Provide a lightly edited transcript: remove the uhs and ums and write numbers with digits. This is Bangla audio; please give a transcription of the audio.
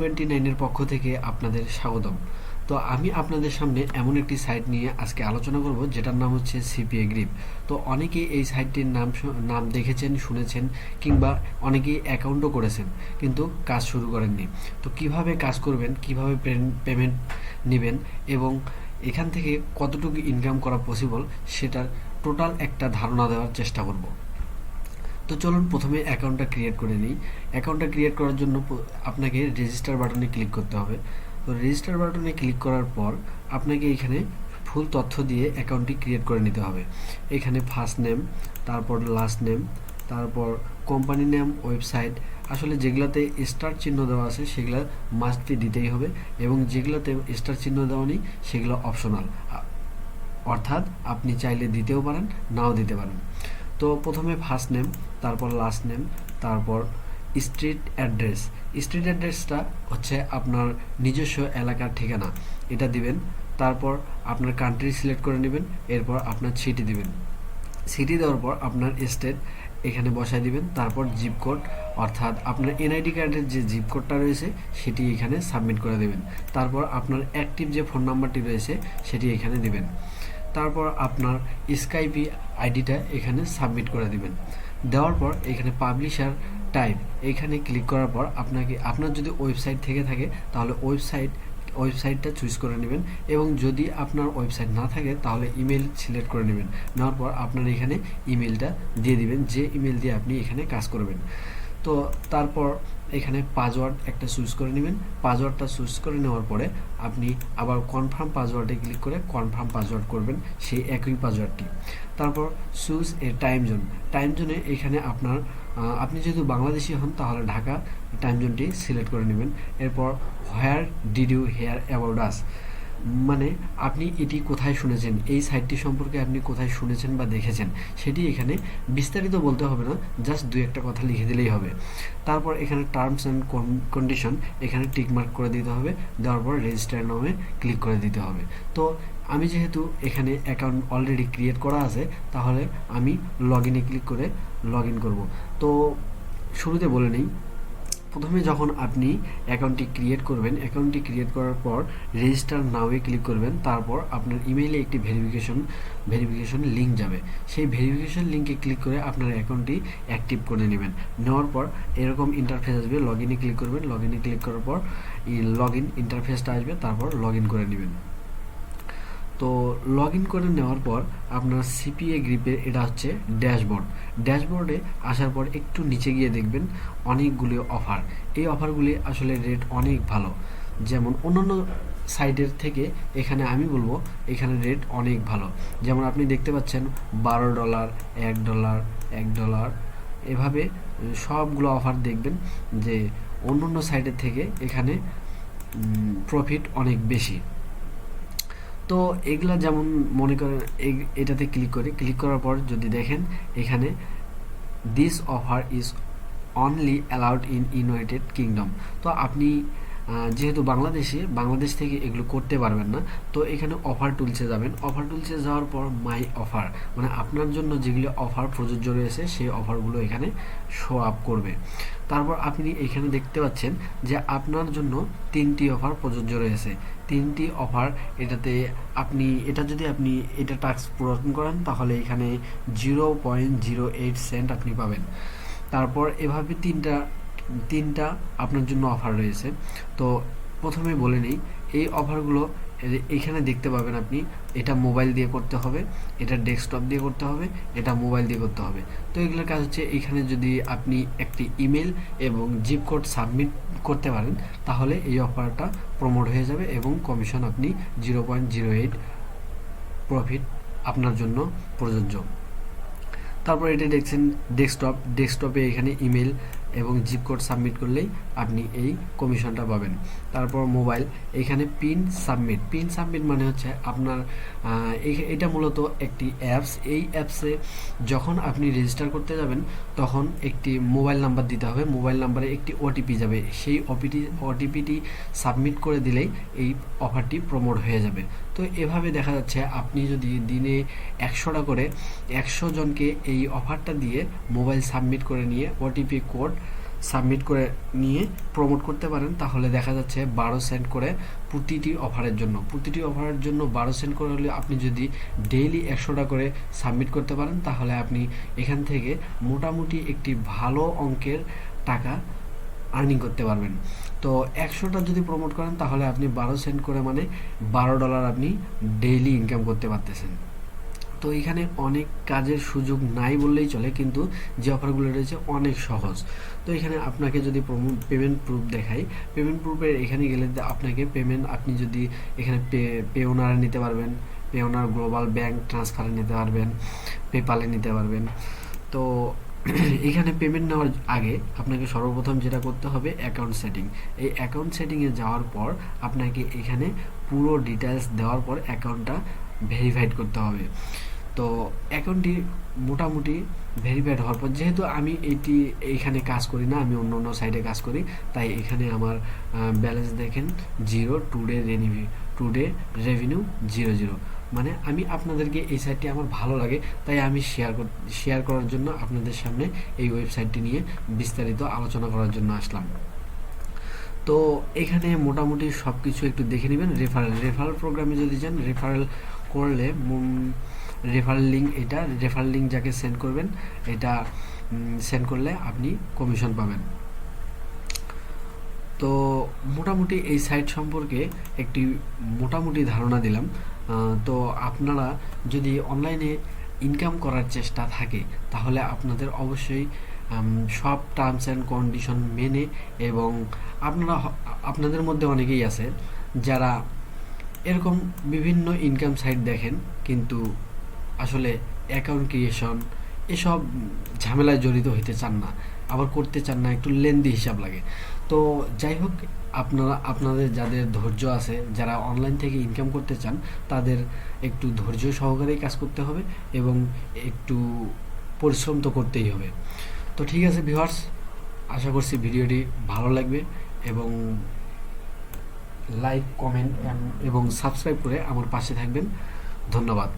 29 এর পক্ষ থেকে আপনাদের স্বাগতম। তো আমি আপনাদের সামনে এমন একটি সাইট নিয়ে আজকে আলোচনা করব যেটার নাম হচ্ছে CPAGRIBE। তো অনেকেই এই সাইটটির নাম দেখেছেন, শুনেছেন, কিংবা অনেকেই অ্যাকাউন্টও করেছেন কিন্তু কাজ শুরু করেননি। তো কিভাবে কাজ করবেন, কিভাবে পেমেন্ট নেবেন এবং এখান থেকে কতটুকু ইনকাম করা পসিবল সেটার টোটাল একটা ধারণা দেওয়ার চেষ্টা করব। তো চলুন প্রথমে অ্যাকাউন্টটা ক্রিয়েট করে নিই। অ্যাকাউন্টটা ক্রিয়েট করার জন্য আপনাকে রেজিস্টার বাটনে ক্লিক করতে হবে। তো রেজিস্টার বাটনে ক্লিক করার পর আপনাকে এখানে ফুল তথ্য দিয়ে অ্যাকাউন্টটি ক্রিয়েট করে নিতে হবে। এখানে ফার্স্ট নেম, তারপর লাস্ট নেম, তারপর কোম্পানি নেম, ওয়েবসাইট, আসলে যেগুলাতে স্টার চিহ্ন দেওয়া আছে সেগুলা মাস্ট বি দিতেই হবে, এবং যেগুলাতে স্টার চিহ্ন দেওয়া নেই সেগুলো অপশনাল, অর্থাৎ আপনি চাইলে দিতেও পারেন, নাও দিতে পারেন। তো প্রথমে ফার্স্ট নেম, তারপর লাস্ট নেম, তারপর স্ট্রিট অ্যাড্রেস। স্ট্রিট অ্যাড্রেসটা হচ্ছে আপনার নিজস্ব এলাকার ঠিকানা, এটা দিবেন। তারপর আপনার কান্ট্রি সিলেক্ট করে নেবেন, এরপর আপনার সিটি দিবেন। সিটি দেওয়ার পর আপনার স্টেট এখানে বসায় দিবেন। তারপর জিপ কোড, অর্থাৎ আপনার এনআইডি কার্ডের যে জিপ কোডটা রয়েছে সেটি এখানে সাবমিট করে দেবেন। তারপর আপনার অ্যাক্টিভ যে ফোন নাম্বারটি রয়েছে সেটি এখানে দিবেন। তারপর আপনার স্কাইপি আইডিটা এখানে সাবমিট করে দিবেন। দেওয়ার পর এখানে পাবলিশার টাইপ এখানে ক্লিক করার পর আপনার যদি ওয়েবসাইট থেকে থাকে তাহলে ওয়েবসাইটটা চুজ করে নেবেন, এবং যদি আপনার ওয়েবসাইট না থাকে তাহলে ইমেল সিলেক্ট করে নেবেন। নেওয়ার পর আপনার এখানে ইমেলটা দিয়ে দিবেন, যে ইমেল দিয়ে আপনি এখানে কাজ করবেন। তো তারপর এখানে পাসওয়ার্ড একটা চুজ করে নেবেন। পাসওয়ার্ডটা চুজ করে নেওয়ার পরে আপনি আবার কনফার্ম পাসওয়ার্ডে ক্লিক করে কনফার্ম পাসওয়ার্ড করবেন, সেই একই পাসওয়ার্ডটি। তারপর choose a time zone. Time জোনে এখানে আপনি যেহেতু বাংলাদেশি হন তাহলে ঢাকা টাইম জোনটি সিলেক্ট করে নেবেন। এরপর where did you hear about us, মানে আপনি এটি কোথায় শুনেছেন, এই সাইটটি সম্পর্কে আপনি কোথায় শুনেছেন বা দেখেছেন সেটি এখানে বিস্তারিত বলতে হবে না, জাস্ট দুই একটা কথা লিখে দিলেই হবে। তারপর এখানে টার্মস অ্যান্ড কন্ডিশন এখানে টিকমার্ক করে দিতে হবে। দেওয়ার পর রেজিস্টার নামে ক্লিক করে দিতে হবে। তো আমি যেহেতু এখানে অ্যাকাউন্ট অলরেডি ক্রিয়েট করা আছে তাহলে আমি লগ ইনে ক্লিক করে লগ ইন করবো। তো শুরুতে বলে নিই, প্রথমে যখন আপনি অ্যাকাউন্টটি ক্রিয়েট করবেন, অ্যাকাউন্টটি ক্রিয়েট করার পর রেজিস্টার নাওয়ে ক্লিক করবেন। তারপর আপনার ইমেইলে একটি ভেরিফিকেশন লিঙ্ক যাবে, সেই ভেরিফিকেশন লিঙ্কে ক্লিক করে আপনার অ্যাকাউন্টটি অ্যাক্টিভ করে নেবেন। নেওয়ার পর এরকম ইন্টারফেস আসবে, লগ ইনে ক্লিক করবেন। লগ ইনে ক্লিক করার পর লগ ইন ইন্টারফেসটা আসবে, তারপর লগ ইন করে নেবেন। তো লগ ইন করে নেওয়ার পর আপনার CPAGRIBE এটা হচ্ছে ড্যাশবোর্ড। ড্যাশবোর্ডে আসার পর একটু নিচে গিয়ে দেখবেন অনেকগুলি অফার। এই অফারগুলি আসলে রেট অনেক ভালো, যেমন অন্যান্য সাইটের থেকে এখানে আমি বলবো এখানে রেট অনেক ভালো। যেমন আপনি দেখতে পাচ্ছেন $12, $1, $1, এভাবে সবগুলো অফার দেখবেন যে অন্যান্য সাইটের থেকে এখানে প্রফিট অনেক বেশি। তো এগুলা যেমন মনে করেন এটাতে ক্লিক করার পর যদি দেখেন এখানে this offer is only allowed in United kingdom. তো আপনি যেহেতু বাংলাদেশ থেকে এগুলো করতে পারবেন না, তো এখানে অফার টুলসে যাবেন। অফার টুলসে যাওয়ার পর মাই অফার, মানে আপনার জন্য যেগুলো অফার প্রযোজ্য রয়েছে সেই অফারগুলো এখানে শো আপ করবে। তারপর আপনি এখানে দেখতে পাচ্ছেন যে আপনার জন্য 3টি অফার প্রযোজ্য রয়েছে। 3টি অফার এটাতে যদি আপনি এটা টাস্ক পূরণ করেন তাহলে এখানে 0.08 সেন্ট আপনি পাবেন। তারপর এভাবে তিনটা আপনার জন্য অফার রয়েছে। তো প্রথমে বলে নিই, এই অফারগুলো এখানে দেখতে পাবেন আপনি। এটা মোবাইল দিয়ে করতে হবে, এটা ডেস্কটপ দিয়ে করতে হবে, এটা মোবাইল দিয়ে করতে হবে। তো এগুলোর কাজ হচ্ছে এখানে যদি আপনি একটি ইমেল এবং জিপ কোড সাবমিট করতে পারেন তাহলে এই অফারটা প্রমোট হয়ে যাবে এবং কমিশন আপনি 0.08 প্রফিট আপনার জন্য প্রযোজ্য। তারপর এটা দেখছেন ডেস্কটপে এখানে ইমেল এবং জিপ কোড সাবমিট করলেই আপনি এই কমিশনটা পাবেন। তারপর মোবাইল এখানে পিন সাবমিট মানে হচ্ছে আপনার এটা মূলত একটি অ্যাপস। এই অ্যাপসে যখন আপনি রেজিস্টার করতে যাবেন তখন একটি মোবাইল নাম্বার দিতে হবে, মোবাইল নাম্বারে একটি ওটিপি যাবে, সেই ওটিপিটি সাবমিট করে দিলেই এই অফারটি প্রমোট হয়ে যাবে। তো এভাবে দেখা যাচ্ছে আপনি যদি দিনে 100টা করে 100 জনকে এই অফারটা দিয়ে মোবাইল সাবমিট করে নিয়ে ওটিপি কোড সাবমিট করে নিয়ে প্রমোট করতে পারেন, তাহলে দেখা যাচ্ছে 12 সেন্ট করে প্রতিটি অফারের জন্য 12 সেন্ট করে হলে আপনি যদি ডেইলি 100টা করে সাবমিট করতে পারেন, তাহলে আপনি এখান থেকে মোটামুটি একটি ভালো অঙ্কের টাকা আর্নিং করতে পারবেন। তো 100টা যদি প্রমোট করেন তাহলে আপনি 12 সেন্ট করে মানে $12 আপনি ডেইলি ইনকাম করতে পারতেছেন। তো এখানে অনেক কাজের সুযোগ নাই বললেই চলে, কিন্তু যে অফারগুলো রয়েছে অনেক সহজ। তো এখানে আপনাকে যদি পেমেন্ট প্রুফ দেখাই, পেমেন্ট প্রুফের এখানে গেলে আপনাকে পেমেন্ট আপনি যদি এখানে পে ওনারে নিতে পারবেন, পে ওনার গ্লোবাল ব্যাংক ট্রান্সফারে নিতে পারবেন, পেপালে নিতে পারবেন। তো এখানে পেমেন্ট নেওয়ার আগে আপনাকে সর্বপ্রথম যেটা করতে হবে অ্যাকাউন্ট সেটিং। এই অ্যাকাউন্ট সেটিংয়ে যাওয়ার পর আপনাকে এখানে পুরো ডিটেলস দেওয়ার পর অ্যাকাউন্টটা ভেরিফাইড করতে হবে। তো অ্যাকাউন্টটি মোটামুটি ভেরিফাইড হওয়ার পর, যেহেতু আমি এইখানে কাজ করি না, আমি অন্য সাইডে কাজ করি, তাই এখানে আমার ব্যালেন্স দেখেন 0, টুডে রেভিনিউ 0, মানে আমি আপনাদেরকে এই সাইটটি আমার ভালো লাগে, তাই আমি শেয়ার করার জন্য আপনাদের সামনে এই ওয়েবসাইটটি নিয়ে বিস্তারিত আলোচনা করার জন্য আসলাম। তো এখানে মোটামুটি সব কিছু একটু দেখে নেবেন। রেফারেল প্রোগ্রামে যদি যান, রেফারেল করলে রেফারেল লিঙ্ক যাকে সেন্ড করবেন, এটা সেন্ড করলে আপনি কমিশন পাবেন। তো মোটামুটি এই সাইট সম্পর্কে একটি মোটামুটি ধারণা দিলাম। তো আপনারা যদি অনলাইনে ইনকাম করার চেষ্টা থাকে, তাহলে আপনাদের অবশ্যই সব টার্মস অ্যান্ড কন্ডিশন মেনে, এবং আপনাদের মধ্যে অনেকেই আছে যারা এরকম বিভিন্ন ইনকাম সাইট দেখেন, কিন্তু আসলে অ্যাকাউন্ট ক্রিয়েশন এসব ঝামেলায় জড়িত হইতে চান না, আবার করতে চান না, একটু লেন্দি হিসাব লাগে। তো যাই হোক, আপনাদের যাদের ধৈর্য আছে, যারা অনলাইন থেকে ইনকাম করতে চান, তাদের একটু ধৈর্য সহকারেই কাজ করতে হবে এবং একটু পরিশ্রম তো করতেই হবে। তো ঠিক আছে ভিউয়ার্স, আশা করছি ভিডিওটি ভালো লাগবে, এবং লাইক, কমেন্ট এবং সাবস্ক্রাইব করে আমার পাশে থাকবেন। ধন্যবাদ।